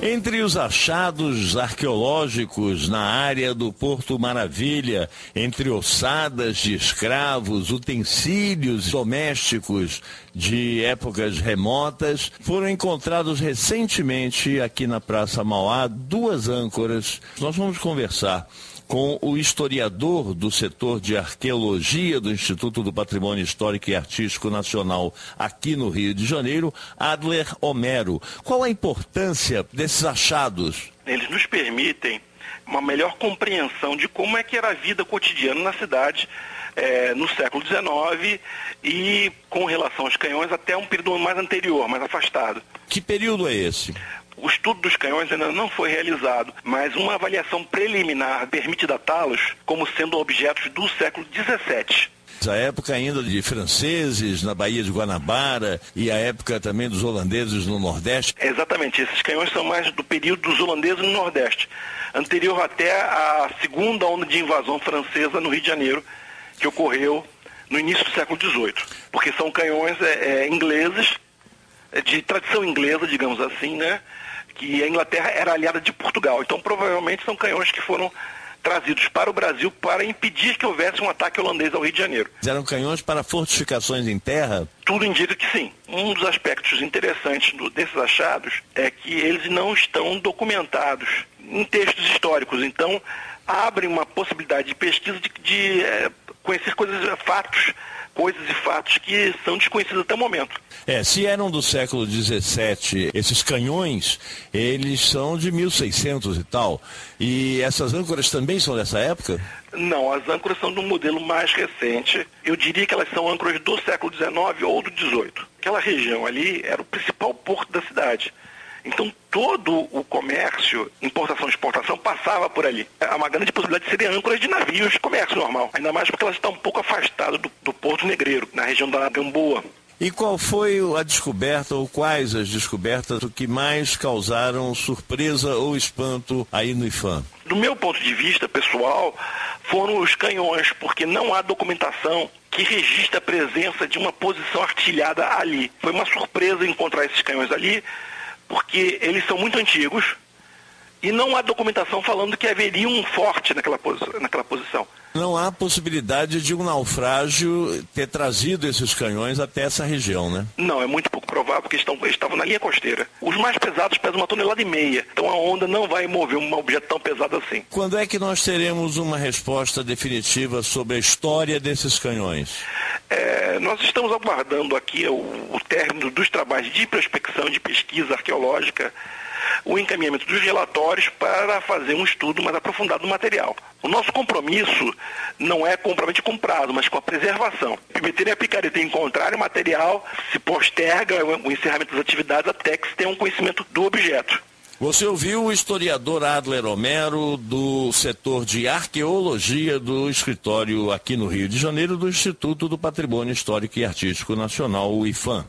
Entre os achados arqueológicos na área do Porto Maravilha, entre ossadas de escravos, utensílios domésticos de épocas remotas, foram encontrados recentemente aqui na Praça Mauá 2 âncoras. Nós vamos conversar com o historiador do setor de arqueologia do Instituto do Patrimônio Histórico e Artístico Nacional aqui no Rio de Janeiro, Adler Homero. Qual a importância desses achados? Eles nos permitem uma melhor compreensão de como é que era a vida cotidiana na cidade no século XIX e com relação aos canhões até um período mais anterior, mais afastado. Que período é esse? O estudo dos canhões ainda não foi realizado, mas uma avaliação preliminar permite datá-los como sendo objetos do século XVII. A época ainda de franceses na Baía de Guanabara e a época também dos holandeses no Nordeste. Exatamente, esses canhões são mais do período dos holandeses no Nordeste, anterior até à segunda onda de invasão francesa no Rio de Janeiro, que ocorreu no início do século XVIII, porque são canhões ingleses, de tradição inglesa, digamos assim, né? Que a Inglaterra era aliada de Portugal. Então, provavelmente, são canhões que foram trazidos para o Brasil para impedir que houvesse um ataque holandês ao Rio de Janeiro. Eram canhões para fortificações em terra? Tudo indica que sim. Um dos aspectos interessantes desses achados é que eles não estão documentados em textos históricos. Então, abre uma possibilidade de pesquisa de conhecer coisas e fatos que são desconhecidos até o momento. Se eram do século XVII, esses canhões, eles são de 1600 e tal. E essas âncoras também são dessa época? Não, as âncoras são de um modelo mais recente. Eu diria que elas são âncoras do século XIX ou do XVIII. Aquela região ali era o principal porto da cidade. Então, todo o comércio, importação e exportação, passava por ali. Há uma grande possibilidade de serem âncoras de navios de comércio normal. Ainda mais porque elas estão um pouco afastadas do Porto Negreiro, na região da Gamboa. E qual foi a descoberta, ou quais as descobertas que mais causaram surpresa ou espanto aí no IFAM? Do meu ponto de vista pessoal, foram os canhões, porque não há documentação que registre a presença de uma posição artilhada ali. Foi uma surpresa encontrar esses canhões ali, porque eles são muito antigos e não há documentação falando que haveria um forte naquela posição. Não há possibilidade de um naufrágio ter trazido esses canhões até essa região, né? Não, é muito pouco provável, porque eles estavam na linha costeira. Os mais pesados pesam 1,5 toneladas, então a onda não vai mover um objeto tão pesado assim. Quando é que nós teremos uma resposta definitiva sobre a história desses canhões? Nós estamos aguardando aqui o término dos trabalhos de prospecção, de pesquisa arqueológica, o encaminhamento dos relatórios para fazer um estudo mais aprofundado do material. O nosso compromisso não é comprometer com prazo, mas com a preservação. Permitirem a picareta encontrar o material, se posterga o encerramento das atividades até que se tenha um conhecimento do objeto. Você ouviu o historiador Adler Homero, do setor de arqueologia do escritório aqui no Rio de Janeiro, do Instituto do Patrimônio Histórico e Artístico Nacional, o IFAM.